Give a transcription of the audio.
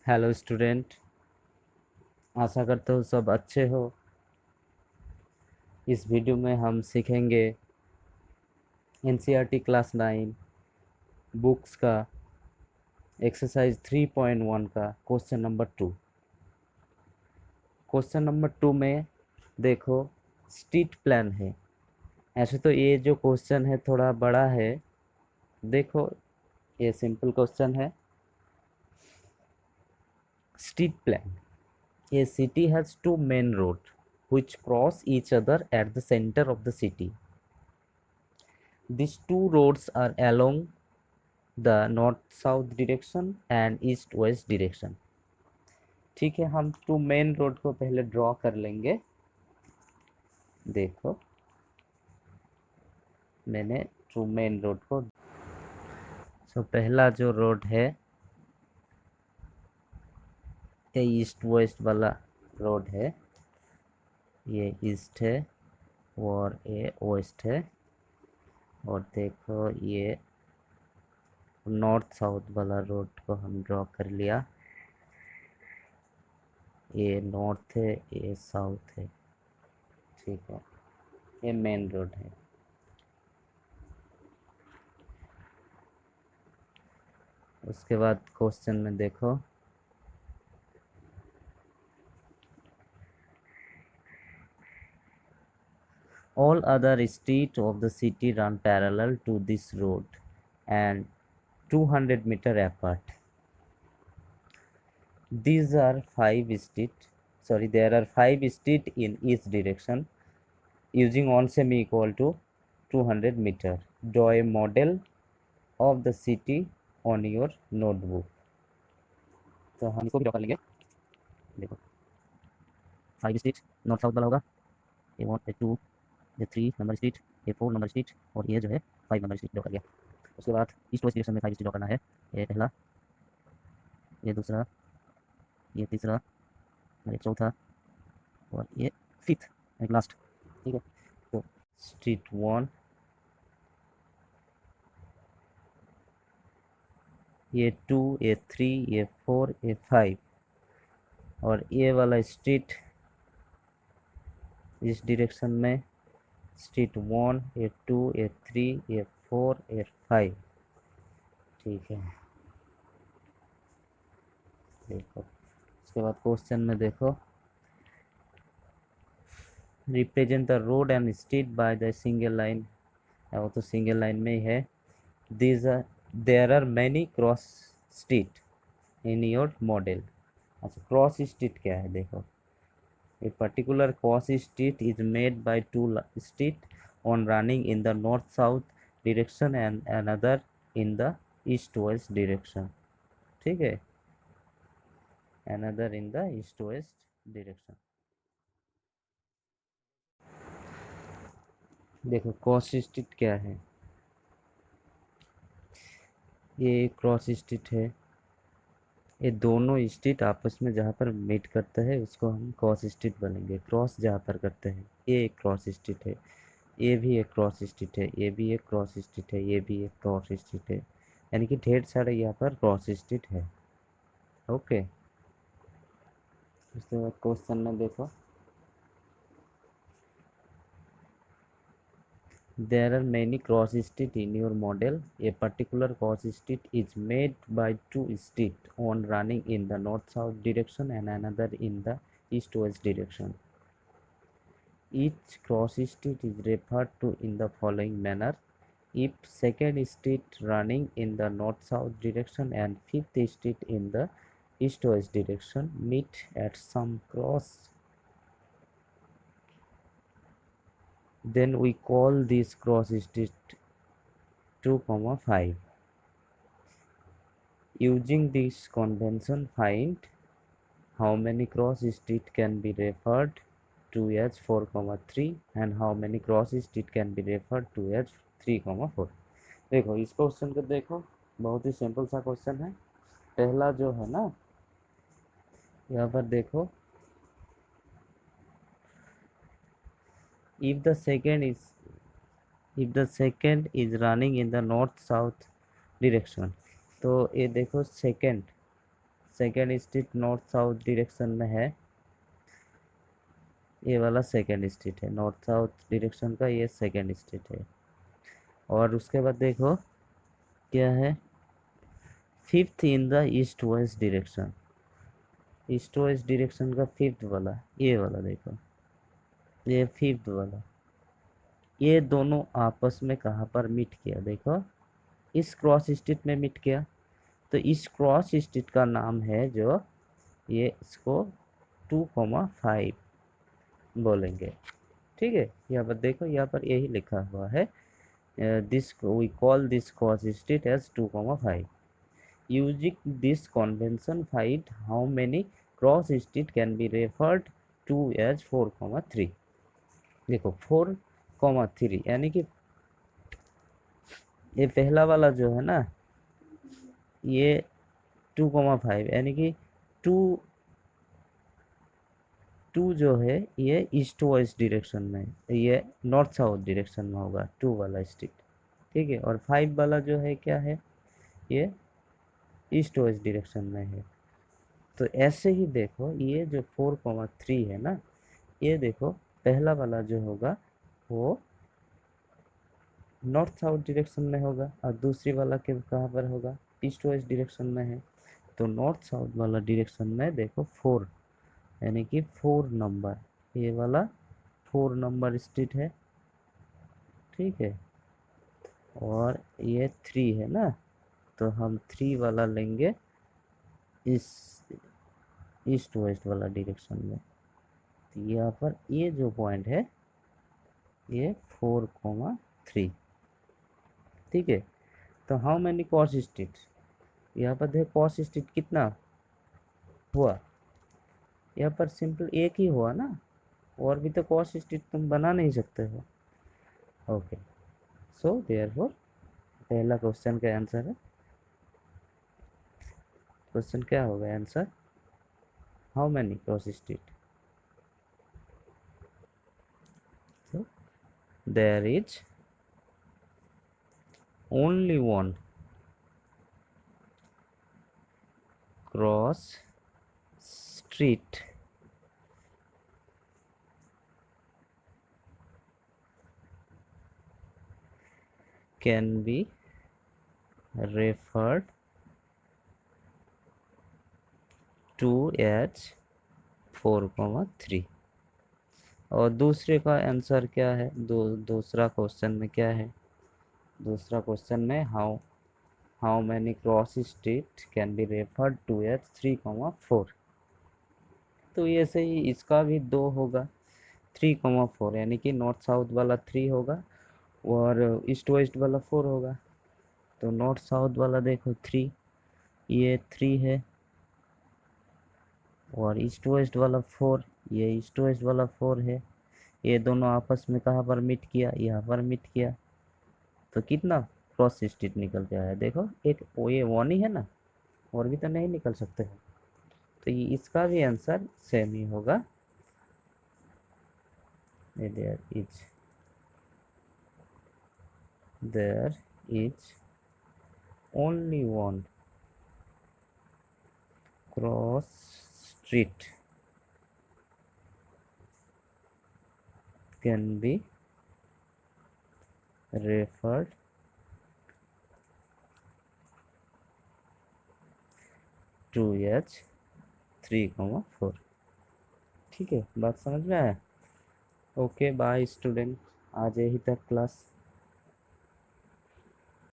Hello student, आशा करता हूँ सब अच्छे हो। इस वीडियो में हम सीखेंगे एनसीईआरटी क्लास 9 बुक्स का एक्सरसाइज 3.1 का क्वेश्चन नंबर 2। क्वेश्चन नंबर 2 में देखो, स्ट्रीट प्लान है। ऐसे तो ये जो क्वेश्चन है थोड़ा बड़ा है। देखो, ये सिंपल क्वेश्चन है। Street plan, a city has two main roads which cross each other at the center of the city. These two roads are along the north south direction and east west direction। ठीक है, हम to main road को पहले draw कर लेंगे। देखो, मैंने to main road को पहला जो रोड है ये ईस्ट वेस्ट वाला रोड है। ये ईस्ट है और ये वेस्ट है। और देखो, ये नॉर्थ साउथ वाला रोड को हम ड्रॉ कर लिया। ये नॉर्थ है, ये साउथ है। ठीक है, ये मेन रोड है। उसके बाद क्वेश्चन में देखो, all other streets of the city run parallel to this road and 200 meter apart. These are there are 5 streets in each direction. Using one semi equal to 200 meter, draw a model of the city on your notebook। तो हम इसको भी draw कर लेंगे। देखो, 5 street north south वाला होगा। ये 1, ये 2, ये 3 नंबर स्ट्रीट, ये 4 नंबर स्ट्रीट और ये जो है 5 नंबर स्ट्रीट ड्रॉ कर गया। उसके बाद ईस्ट वेस्ट डायरेक्शन में 5 स्ट्रीट ड्रॉ करना है। ये पहला, ये दूसरा, ये तीसरा और ये चौथा और ये फिफ्थ, एक लास्ट। ठीक है, तो स्ट्रीट 1, ये 2, ये 3, ये 4, ये 5 और ये वाला स्ट्रीट इस डायरेक्शन में स्ट्रीट 1, ये 2, ये 3, ये 4, ये 5। ठीक है, देखो उसके बाद क्वेश्चन में देखो, represent the road and street by the single line. वो तो सिंगल लाइन में ही है। There are many cross street in your model. अच्छा, क्रॉस स्ट्रीट क्या है? देखो, a particular cross street is made by two street on running in the north south direction and another in the east west direction। ठीक है, another in the east west direction। देखो, cross street क्या है? ये cross street है। ये दोनों street आपस में जहाँ पर मीट करता है उसको हम क्रॉस स्ट्रीट बोलेंगे। क्रॉस जहाँ पर करते हैं ये एक क्रॉस स्ट्रीट है। ये भी एक क्रॉस स्ट्रीट है, ये भी एक क्रॉस स्ट्रीट है, ये भी एक क्रॉस स्ट्रीट है। यानी कि ढेर सारे यहाँ पर क्रॉस स्ट्रीट है। ओके, उसके बाद क्वेश्चन में देखो, there are many cross street in your model। a particular cross street is made by two street on running in the north south direction and another in the east west direction। each cross street is referred to in the following manner: if second street running in the north south direction and fifth street in the east west direction meet at some cross, then we call this cross street 2, 5। using this convention, find how many cross street can be referred to as 4, 3 and how many cross street can be referred to as 3, 4। देखो, इस question को देखो, बहुत ही simple सा question है। पहला जो है ना, यहाँ पर देखो, if the second is running in the north south direction। तो ये देखो, second second street north south direction में है, ये वाला सेकेंड स्ट्रीट है, नॉर्थ साउथ डायरेक्शन का ये सेकेंड स्ट्रीट है। और उसके बाद देखो क्या है, fifth in the east west direction, east west direction का फिफ्थ वाला, ये वाला देखो, ये फिफ्थ वाला, ये दोनों आपस में कहाँ पर मीट किया, देखो इस क्रॉस स्ट्रीट में मीट किया। तो इस क्रॉस स्ट्रीट का नाम है जो, ये इसको 2,5 बोलेंगे। ठीक है, यहाँ पर देखो, यहाँ पर यही लिखा हुआ है, this we call this cross street as 2,5। Using this convention find how many cross street can be referred to as 4,3। देखो 4,3 यानी कि ये पहला वाला जो है ना, ये 2,5 यानी कि टू टू जो है ये ईस्ट वेस्ट डायरेक्शन में, ये नॉर्थ साउथ डायरेक्शन में होगा 2 वाला स्ट्रीट। ठीक है, और 5 वाला जो है क्या है, ये ईस्ट वेस्ट डायरेक्शन में है। तो ऐसे ही देखो ये जो 4,3 है ना, ये देखो पहला वाला जो होगा वो नॉर्थ साउथ डायरेक्शन में होगा, और दूसरी वाला के कहाँ पर होगा, ईस्ट वेस्ट डायरेक्शन में है। तो नॉर्थ साउथ वाला डायरेक्शन में देखो 4, यानी कि 4 नंबर, ये वाला 4 नंबर स्ट्रीट है। ठीक है, और ये 3 है ना, तो हम 3 वाला लेंगे इस ईस्ट वेस्ट वाला डायरेक्शन में। तो यहाँ पर ये जो पॉइंट है ये 4,3। ठीक है, तो हाउ मैनी कॉस स्ट्रीट, यहाँ पर देखो कॉस स्ट्रीट कितना हुआ, यहाँ पर सिंपल एक ही हुआ ना, और भी तो कॉस स्ट्रीट तुम बना नहीं सकते हो। ओके, सो देयरफॉर पहला क्वेश्चन का आंसर है, क्वेश्चन क्या होगा answer, how many cross street. So there is only one cross street can be referred to as 4,3। और दूसरे का आंसर क्या है, दूसरा क्वेश्चन में क्या है, दूसरा क्वेश्चन में how many cross street can be referred to as 3,4। तो ऐसे ही इसका भी 2 होगा, 3,4 यानी कि नॉर्थ साउथ वाला 3 होगा और ईस्ट वेस्ट वाला 4 होगा। तो नॉर्थ साउथ वाला देखो 3, ये 3 है, और ईस्ट वेस्ट वाला 4, ये ईस्ट वेस्ट वाला 4 है। ये दोनों आपस में कहाँ पर मीट किया, यहाँ पर मीट किया। तो कितना क्रॉस स्ट्रीट निकल के आया, देखो एक ये 1 ही है ना, और भी तो नहीं निकल सकते हो। तो ये इसका भी आंसर सेम ही होगा, there is only one cross street can be referred to as 3,4। ठीक है, बात समझ में आया। ओके बाय स्टूडेंट, आज यही तक क्लास।